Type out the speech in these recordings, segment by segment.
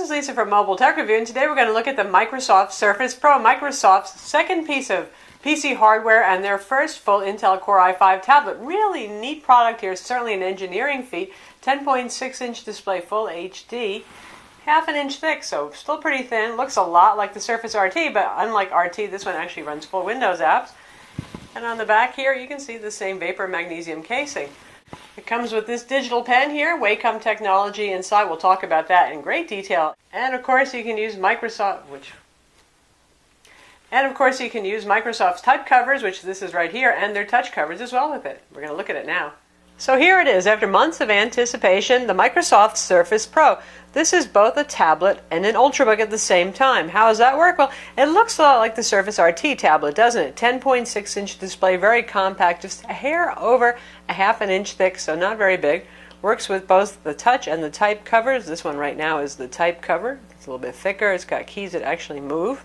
is Lisa from Mobile Tech Review, and today we're going to look at the Microsoft Surface Pro, Microsoft's second piece of PC hardware and their first full Intel Core i5 tablet. Really neat product here, certainly an engineering feat. 10.6-inch display, full HD, half an inch thick, so still pretty thin. Looks a lot like the Surface RT, but unlike RT, this one actually runs full Windows apps. And on the back here, you can see the same vapor magnesium casing. It comes with this digital pen here, Wacom technology inside. We'll talk about that in great detail. And of course, you can use Microsoft's type covers, which this is right here, and their touch covers as well with it. We're going to look at it now. So here it is, after months of anticipation, the Microsoft Surface Pro. This is both a tablet and an Ultrabook at the same time. How does that work? Well, it looks a lot like the Surface RT tablet, doesn't it? 10.6-inch display, very compact, just a hair over a half an inch thick, so not very big. Works with both the touch and the type covers. This one right now is the type cover. It's a little bit thicker. It's got keys that actually move.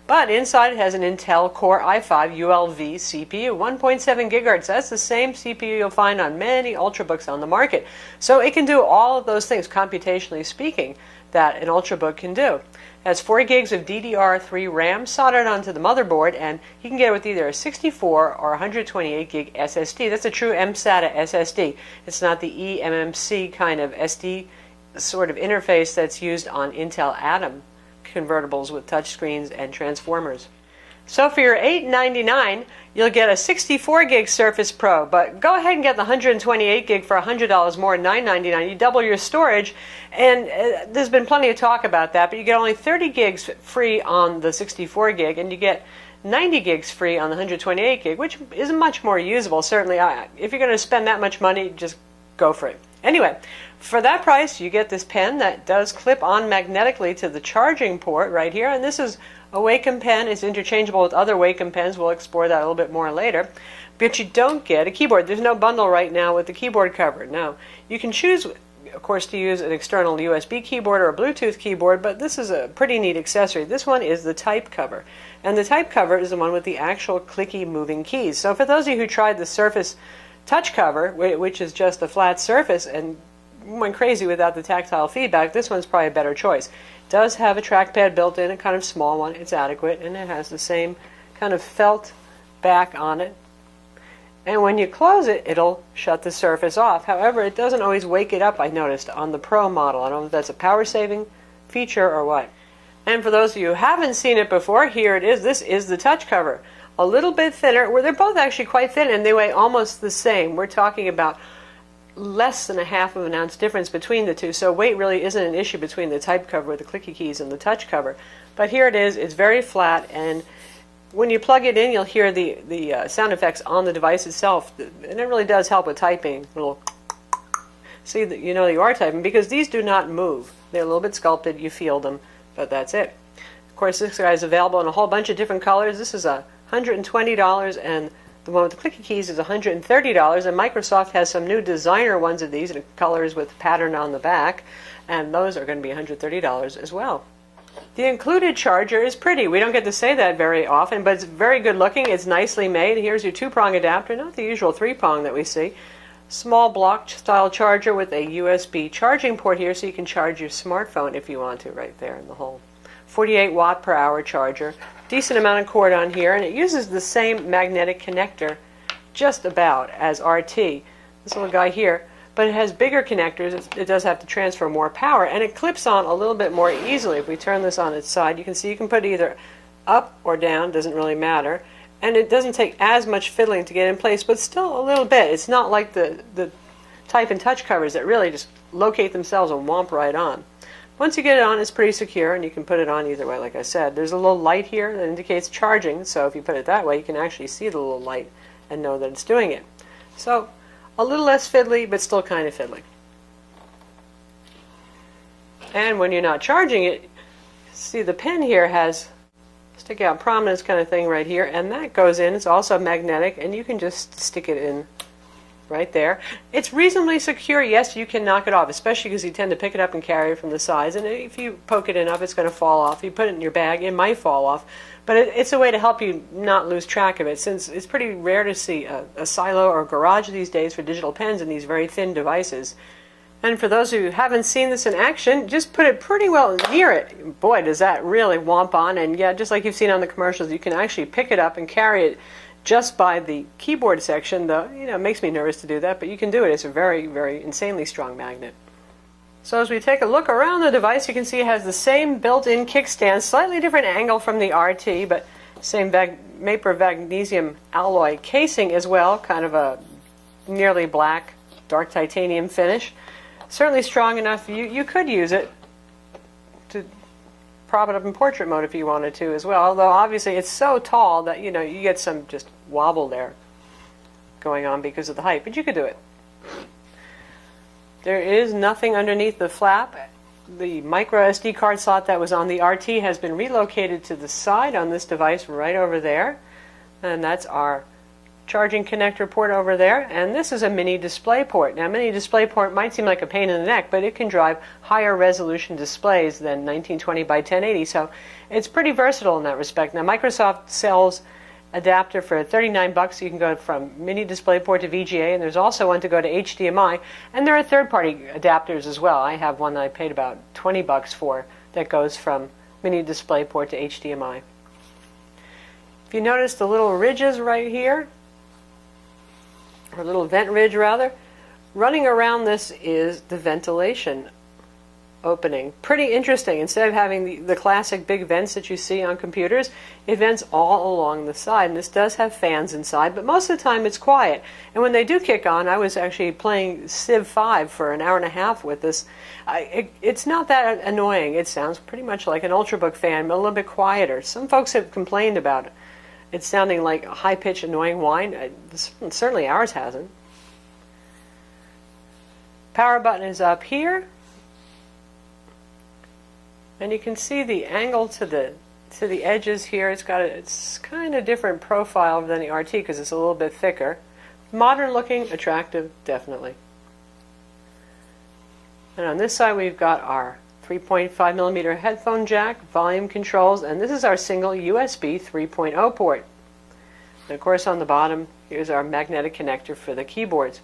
But inside it has an Intel Core i5 ULV CPU, 1.7 gigahertz. That's the same CPU you'll find on many Ultrabooks on the market. So it can do all of those things, computationally speaking, that an Ultrabook can do. It has 4 gigs of DDR3 RAM soldered onto the motherboard, and you can get it with either a 64 or 128 gig SSD. That's a true mSATA SSD. It's not the eMMC kind of SD sort of interface that's used on Intel Atom convertibles with touchscreens and transformers. So for your $899, you'll get a 64 gig Surface Pro, but go ahead and get the 128 gig for $100 more, $999. You double your storage, and there's been plenty of talk about that, but you get only 30 gigs free on the 64 gig, and you get 90 gigs free on the 128 gig, which is much more usable. Certainly, if you're going to spend that much money, just go for it. Anyway, for that price, you get this pen that does clip on magnetically to the charging port right here. And this is a Wacom pen. It's interchangeable with other Wacom pens. We'll explore that a little bit more later. But you don't get a keyboard. There's no bundle right now with the keyboard cover. Now, you can choose, of course, to use an external USB keyboard or a Bluetooth keyboard, but this is a pretty neat accessory. This one is the type cover. And the type cover is the one with the actual clicky moving keys. So for those of you who tried the Surface touch cover, which is just a flat surface, and went crazy without the tactile feedback, this one's probably a better choice. It does have a trackpad built in, a kind of small one. It's adequate, and it has the same kind of felt back on it. And when you close it, it'll shut the Surface off. However, it doesn't always wake it up, I noticed, on the Pro model. I don't know if that's a power-saving feature or what. And for those of you who haven't seen it before, here it is. This is the touch cover. A little bit thinner, where they're both actually quite thin, and they weigh almost the same. We're talking about less than a half of an ounce difference between the two, so weight really isn't an issue between the type cover with the clicky keys and the touch cover. But here it is. It's very flat, and when you plug it in, you'll hear the sound effects on the device itself, and it really does help with typing. Little see that you know you are typing, because these do not move. They're a little bit sculpted. You feel them, but that's it. Of course, this guy is available in a whole bunch of different colors. This is a $120, and the one with the clicky keys is $130, and Microsoft has some new designer ones of these in colors with pattern on the back, and those are going to be $130 as well. The included charger is pretty. We don't get to say that very often, but it's very good looking. It's nicely made. Here's your 2-prong adapter, not the usual 3-prong that we see. Small block style charger with a USB charging port here, so you can charge your smartphone if you want to, right there in the hole. 48 watt per hour charger. Decent amount of cord on here, and it uses the same magnetic connector just about as RT, this little guy here, but it has bigger connectors. It does have to transfer more power, and it clips on a little bit more easily. If we turn this on its side, you can see you can put it either up or down, doesn't really matter, and it doesn't take as much fiddling to get in place, but still a little bit. It's not like the type and touch covers that really just locate themselves and whomp right on. Once you get it on, it's pretty secure, and you can put it on either way, like I said. There's a little light here that indicates charging, so if you put it that way, you can actually see the little light and know that it's doing it. So, a little less fiddly, but still kind of fiddly. And when you're not charging it, see the pen here has stick out prominence kind of thing right here, and that goes in. It's also magnetic, and you can just stick it in right there. It's reasonably secure. Yes, you can knock it off, especially because you tend to pick it up and carry it from the sides, and if you poke it enough, it's going to fall off. If you put it in your bag, it might fall off, but it's a way to help you not lose track of it, since it's pretty rare to see a silo or a garage these days for digital pens in these very thin devices. And for those who haven't seen this in action, just put it pretty well near it. Boy, does that really whomp on. And yeah, just like you've seen on the commercials, you can actually pick it up and carry it just by the keyboard section. Though, it makes me nervous to do that, but you can do it. It's a very, very insanely strong magnet. So as we take a look around the device, you can see it has the same built-in kickstand, slightly different angle from the RT, but same Maper magnesium alloy casing as well, kind of a nearly black, dark titanium finish. Certainly strong enough, you could use it to prop it up in portrait mode if you wanted to as well, although obviously it's so tall that you get some just wobble there going on because of the height, but you could do it. There is nothing underneath the flap. The micro SD card slot that was on the RT has been relocated to the side on this device right over there, and that's our charging connector port over there, and this is a mini display port. Now, mini display port might seem like a pain in the neck, but it can drive higher resolution displays than 1920 by 1080, so it's pretty versatile in that respect. Now, Microsoft sells adapter for $39. You can go from mini display port to VGA, and there's also one to go to HDMI, and there are third-party adapters as well. I have one that I paid about $20 for that goes from mini display port to HDMI. If you notice the little ridges right here, or little vent ridge rather, running around this is the ventilation opening. Pretty interesting. Instead of having the classic big vents that you see on computers, it vents all along the side, and this does have fans inside, but most of the time it's quiet. And when they do kick on, I was actually playing Civ 5 for an hour and a half with this. It's not that annoying. It sounds pretty much like an Ultrabook fan, but a little bit quieter. Some folks have complained about it. It's sounding like a high-pitched, annoying whine. Certainly ours hasn't. Power button is up here. And you can see the angle to the edges here. It's kind of different profile than the RT because it's a little bit thicker. Modern looking, attractive, definitely. And on this side we've got our 3.5 millimeter headphone jack, volume controls, and this is our single USB 3.0 port. And of course on the bottom, here's our magnetic connector for the keyboards.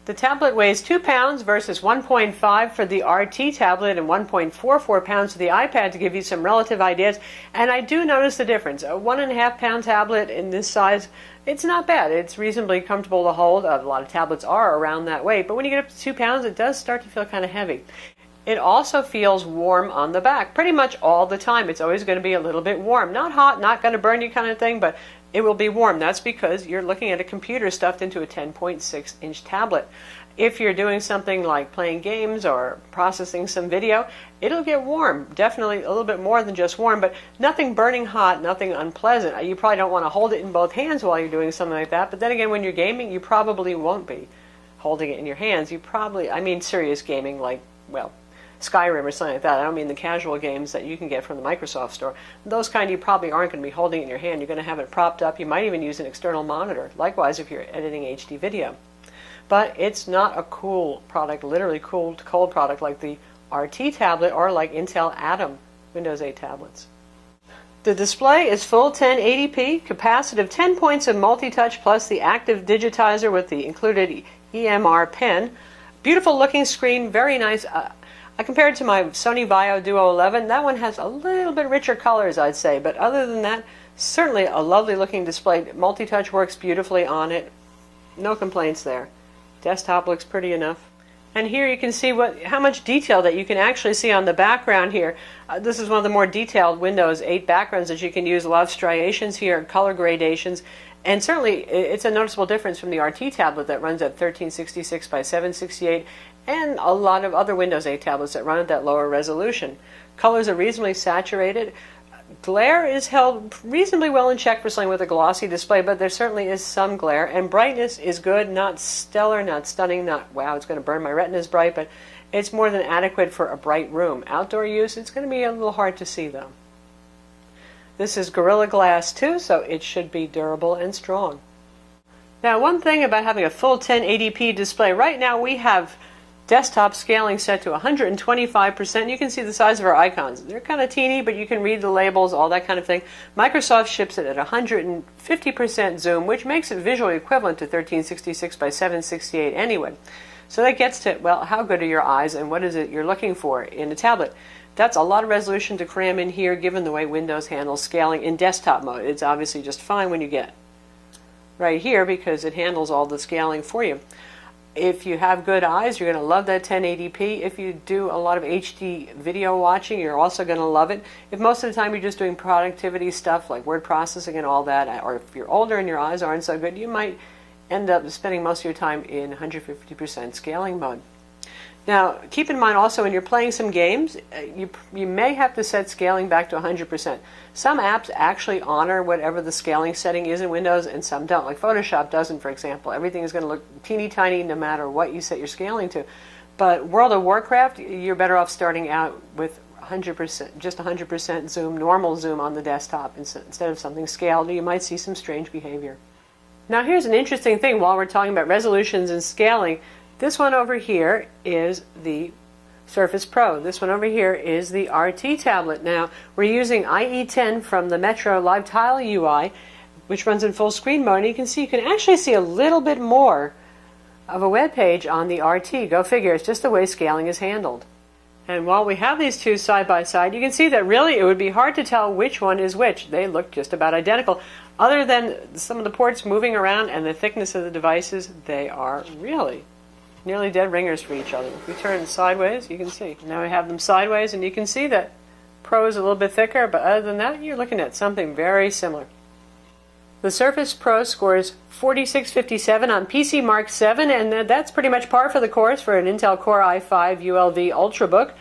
The tablet weighs 2 pounds versus 1.5 for the RT tablet and 1.44 pounds for the iPad, to give you some relative ideas. And I do notice the difference. A 1.5 pound tablet in this size, it's not bad. It's reasonably comfortable to hold. A lot of tablets are around that weight, but when you get up to 2 pounds, it does start to feel kind of heavy. It also feels warm on the back pretty much all the time. It's always going to be a little bit warm. Not hot, not going to burn you kind of thing, but it will be warm. That's because you're looking at a computer stuffed into a 10.6-inch tablet. If you're doing something like playing games or processing some video, it'll get warm. Definitely a little bit more than just warm, but nothing burning hot, nothing unpleasant. You probably don't want to hold it in both hands while you're doing something like that, but then again, when you're gaming, you probably won't be holding it in your hands. You probably, serious gaming like, Skyrim or something like that. I don't mean the casual games that you can get from the Microsoft store. Those kind you probably aren't going to be holding it in your hand. You're going to have it propped up. You might even use an external monitor. Likewise, if you're editing HD video. But it's not a cool product, literally cool to cold product like the RT tablet or like Intel Atom Windows 8 tablets. The display is full 1080p, capacitive 10 points of multi-touch plus the active digitizer with the included EMR pen. Beautiful looking screen, very nice. I compared to my Sony Vaio Duo 11, that one has a little bit richer colors, I'd say, but other than that, certainly a lovely looking display. Multi-touch works beautifully on it. No complaints there. Desktop looks pretty enough. And here you can see how much detail that you can actually see on the background here. This is one of the more detailed Windows 8 backgrounds that you can use. A lot of striations here, color gradations, and certainly it's a noticeable difference from the RT tablet that runs at 1366 by 768 and a lot of other Windows 8 tablets that run at that lower resolution. Colors are reasonably saturated. Glare is held reasonably well in check for something with a glossy display, but there certainly is some glare. And brightness is good, not stellar, not stunning, not wow, it's going to burn my retinas bright, but it's more than adequate for a bright room. Outdoor use, it's going to be a little hard to see though. This is Gorilla Glass 2, so it should be durable and strong. Now, one thing about having a full 1080p display, right now we have desktop scaling set to 125%. You can see the size of our icons. They're kind of teeny, but you can read the labels, all that kind of thing. Microsoft ships it at 150% zoom, which makes it visually equivalent to 1366 by 768 anyway. So that gets to, well, how good are your eyes and what is it you're looking for in a tablet? That's a lot of resolution to cram in here given the way Windows handles scaling in desktop mode. It's obviously just fine when you get right here because it handles all the scaling for you. If you have good eyes, you're going to love that 1080p. If you do a lot of HD video watching, you're also going to love it. If most of the time you're just doing productivity stuff like word processing and all that, or if you're older and your eyes aren't so good, you might end up spending most of your time in 150% scaling mode. Now, keep in mind also when you're playing some games, you may have to set scaling back to 100%. Some apps actually honor whatever the scaling setting is in Windows, and some don't. Like Photoshop doesn't, for example. Everything is going to look teeny tiny no matter what you set your scaling to. But World of Warcraft, you're better off starting out with 100%, just 100% zoom, normal zoom on the desktop instead of something scaled. You might see some strange behavior. Now, here's an interesting thing while we're talking about resolutions and scaling. This one over here is the Surface Pro. This one over here is the RT tablet. Now, we're using IE10 from the Metro Live Tile UI, which runs in full screen mode. And you can actually see a little bit more of a web page on the RT. Go figure, it's just the way scaling is handled. And while we have these two side by side, you can see that really it would be hard to tell which one is which. They look just about identical. Other than some of the ports moving around and the thickness of the devices, they are really nearly dead ringers for each other. If we turn sideways, you can see. Now we have them sideways, and you can see that Pro is a little bit thicker, but other than that, you're looking at something very similar. The Surface Pro scores 4657 on PC Mark 7, and that's pretty much par for the course for an Intel Core i5 ULV Ultrabook.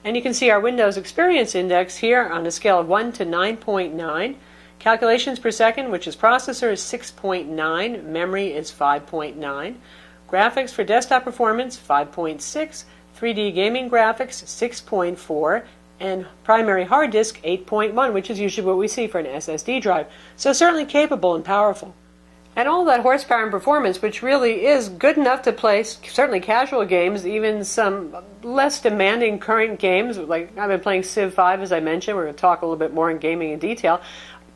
And you can see our Windows Experience Index here on a scale of 1 to 9.9. Calculations per second, which is processor, is 6.9. Memory is 5.9. Graphics for desktop performance, 5.6, 3D gaming graphics, 6.4, and primary hard disk, 8.1, which is usually what we see for an SSD drive. So certainly capable and powerful. And all that horsepower and performance, which really is good enough to play certainly casual games, even some less demanding current games, like I've been playing Civ 5, as I mentioned. We're going to talk a little bit more in gaming in detail.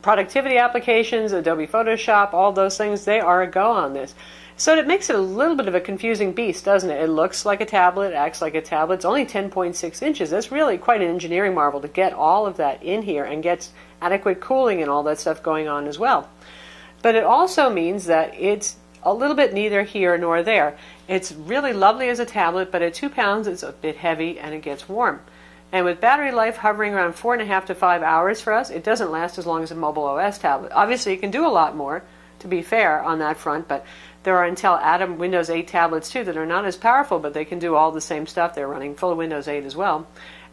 Productivity applications, Adobe Photoshop, all those things, they are a go on this. So it makes it a little bit of a confusing beast, doesn't it? It looks like a tablet, acts like a tablet. It's only 10.6 inches. That's really quite an engineering marvel to get all of that in here and get adequate cooling and all that stuff going on as well. But it also means that it's a little bit neither here nor there. It's really lovely as a tablet, but at 2 pounds it's a bit heavy and it gets warm. And with battery life hovering around 4.5 to 5 hours for us, it doesn't last as long as a mobile OS tablet. Obviously, you can do a lot more, to be fair, on that front, but there are Intel Atom Windows 8 tablets too that are not as powerful, but they can do all the same stuff. They're running full Windows 8 as well,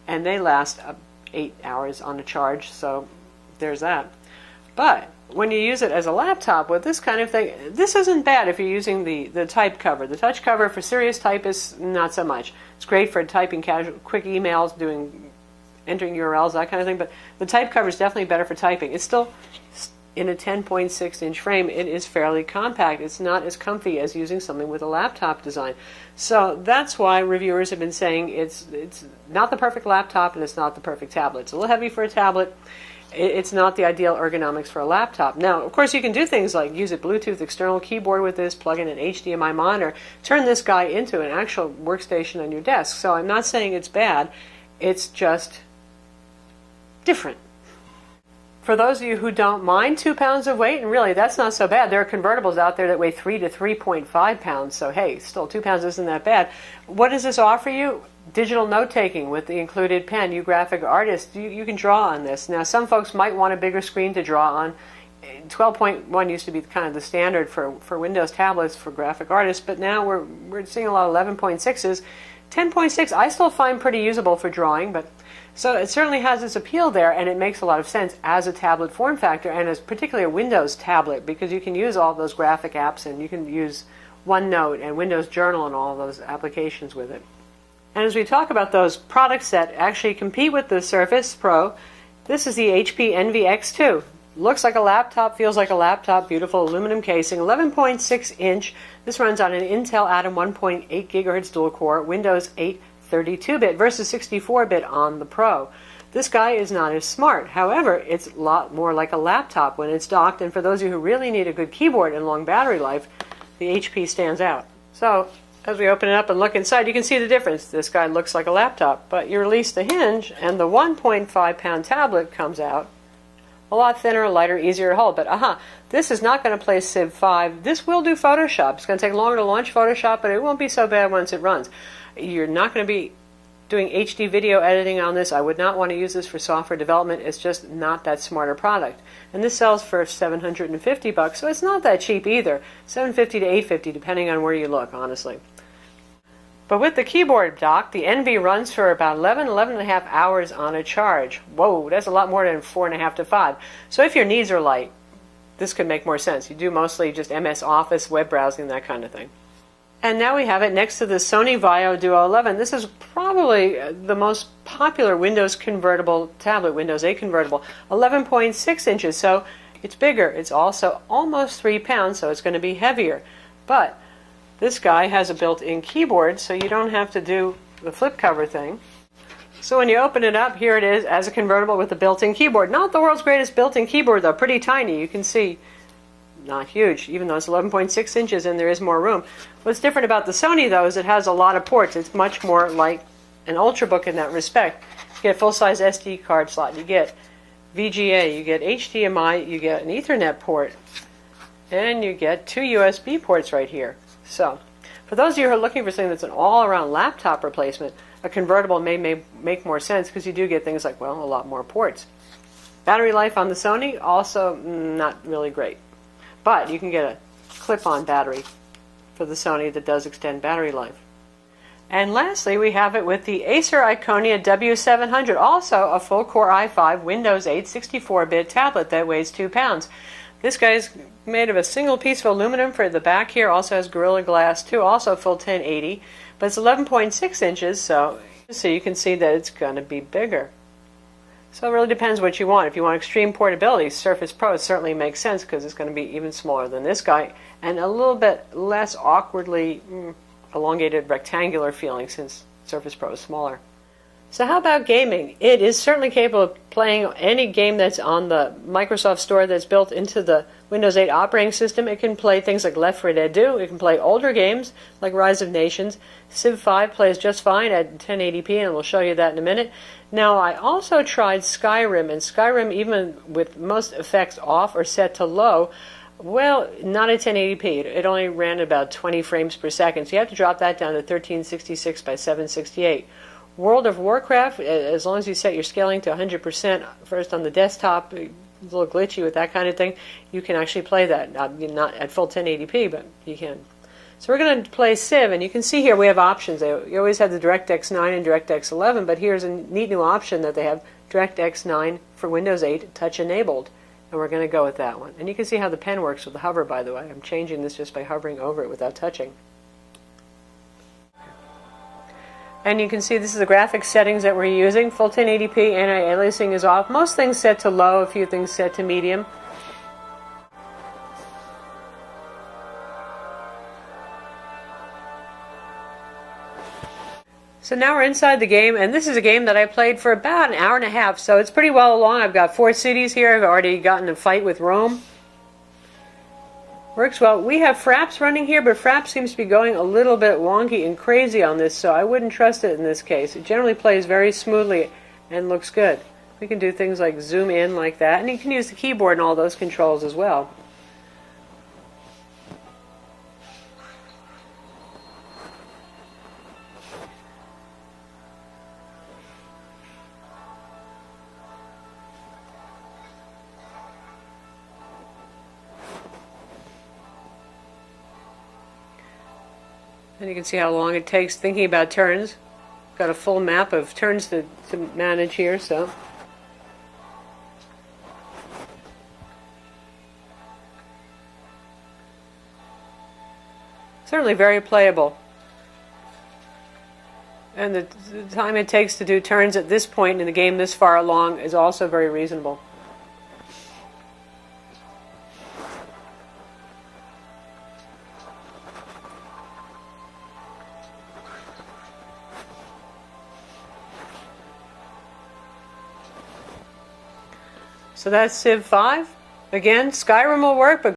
and they last 8 hours on a charge, so there's that. But when you use it as a laptop with this kind of thing, this isn't bad if you're using the type cover. The touch cover for serious typists, not so much. It's great for typing casual, quick emails, entering URLs, that kind of thing, but the type cover is definitely better for typing. It's still in a 10.6-inch frame. It is fairly compact. It's not as comfy as using something with a laptop design. So that's why reviewers have been saying it's not the perfect laptop and it's not the perfect tablet. It's a little heavy for a tablet. It's not the ideal ergonomics for a laptop. Now, of course, you can do things like use a Bluetooth external keyboard with this, plug in an HDMI monitor, turn this guy into an actual workstation on your desk. So I'm not saying it's bad. It's just different. For those of you who don't mind 2 pounds of weight, and really that's not so bad. There are convertibles out there that weigh 3 to 3.5 pounds, so hey, still 2 pounds isn't that bad. What does this offer you? Digital note-taking with the included pen. You graphic artists, you can draw on this. Now, some folks might want a bigger screen to draw on. 12.1 used to be kind of the standard for Windows tablets for graphic artists, but now we're seeing a lot of 11.6s. 10.6 I still find pretty usable for drawing, but so it certainly has its appeal there, and it makes a lot of sense as a tablet form factor, and as particularly a Windows tablet, because you can use all those graphic apps, and you can use OneNote and Windows Journal and all those applications with it. And as we talk about those products that actually compete with the Surface Pro, this is the HP Envy X2. Looks like a laptop, feels like a laptop, beautiful aluminum casing, 11.6 inch. This runs on an Intel Atom 1.8 gigahertz dual core, Windows 8 32-bit versus 64-bit on the Pro. This guy is not as smart. However, it's a lot more like a laptop when it's docked, and for those of you who really need a good keyboard and long battery life, the HP stands out. So As we open it up and look inside, you can see the difference. This guy looks like a laptop, but you release the hinge and the 1.5-pound tablet comes out a lot thinner, lighter, easier to hold. But this is not going to play Civ 5. This will do Photoshop. It's going to take longer to launch Photoshop, but it won't be so bad once it runs. You're not going to be doing HD video editing on this. I would not want to use this for software development. It's just not that smart a product. And this sells for $750, so it's not that cheap either. $750 to $850, depending on where you look, honestly. But with the keyboard dock, the Envy runs for about 11 and a half hours on a charge. Whoa, that's a lot more than 4.5 to 5. So if your needs are light, this could make more sense. You do mostly just MS Office, web browsing, that kind of thing. And now we have it next to the Sony Vaio Duo 11. This is probably the most popular Windows convertible tablet, Windows 8 convertible. 11.6 inches, so it's bigger. It's also almost 3 pounds, so it's going to be heavier. But this guy has a built-in keyboard, so you don't have to do the flip cover thing. So when you open it up, here it is as a convertible with a built-in keyboard. Not the world's greatest built-in keyboard, though. Pretty tiny. You can see, not huge, even though it's 11.6 inches and there is more room. What's different about the Sony, though, is it has a lot of ports. It's much more like an Ultrabook in that respect. You get a full-size SD card slot. You get VGA. You get HDMI. You get an Ethernet port. And you get 2 USB ports right here. So, for those of you who are looking for something that's an all-around laptop replacement, a convertible may make more sense because you do get things like, well, a lot more ports. Battery life on the Sony, also not really great. But you can get a clip-on battery for the Sony that does extend battery life. And lastly, we have it with the Acer Iconia W700, also a full-core i5 Windows 8 64-bit tablet that weighs 2 pounds. This guy's made of a single piece of aluminum for the back here, also has Gorilla Glass too, also full 1080, but it's 11.6 inches, so you can see that it's going to be bigger. So it really depends what you want. If you want extreme portability, Surface Pro certainly makes sense because it's going to be even smaller than this guy and a little bit less awkwardly elongated rectangular feeling since Surface Pro is smaller. So how about gaming? It is certainly capable of playing any game that's on the Microsoft Store that's built into the Windows 8 operating system. It can play things like Left 4 Dead 2. It can play older games like Rise of Nations. Civ 5 plays just fine at 1080p, and we'll show you that in a minute. Now, I also tried Skyrim, and Skyrim, even with most effects off or set to low, well, not at 1080p. It only ran about 20 frames per second, so you have to drop that down to 1366 by 768. World of Warcraft, as long as you set your scaling to 100% first on the desktop, a little glitchy with that kind of thing, you can actually play that. Not at full 1080p, but you can. So we're going to play Civ, and you can see here we have options. You always have the DirectX 9 and DirectX 11, but here's a neat new option that they have, DirectX 9 for Windows 8 touch enabled, and we're going to go with that one. And you can see how the pen works with the hover, by the way. I'm changing this just by hovering over it without touching. And you can see this is the graphics settings that we're using. Full 1080p, anti-aliasing is off. Most things set to low, a few things set to medium. So now we're inside the game, and this is a game that I played for about an hour and a half, so it's pretty well along. I've got 4 cities here. I've already gotten a fight with Rome. Works well. We have Fraps running here, but Fraps seems to be going a little bit wonky and crazy on this, so I wouldn't trust it in this case. It generally plays very smoothly and looks good. We can do things like zoom in like that, and you can use the keyboard and all those controls as well. And you can see how long it takes thinking about turns. Got a full map of turns to manage here, so. Certainly very playable. And the time it takes to do turns at this point in the game this far along is also very reasonable. So that's Civ 5. Again, Skyrim will work, but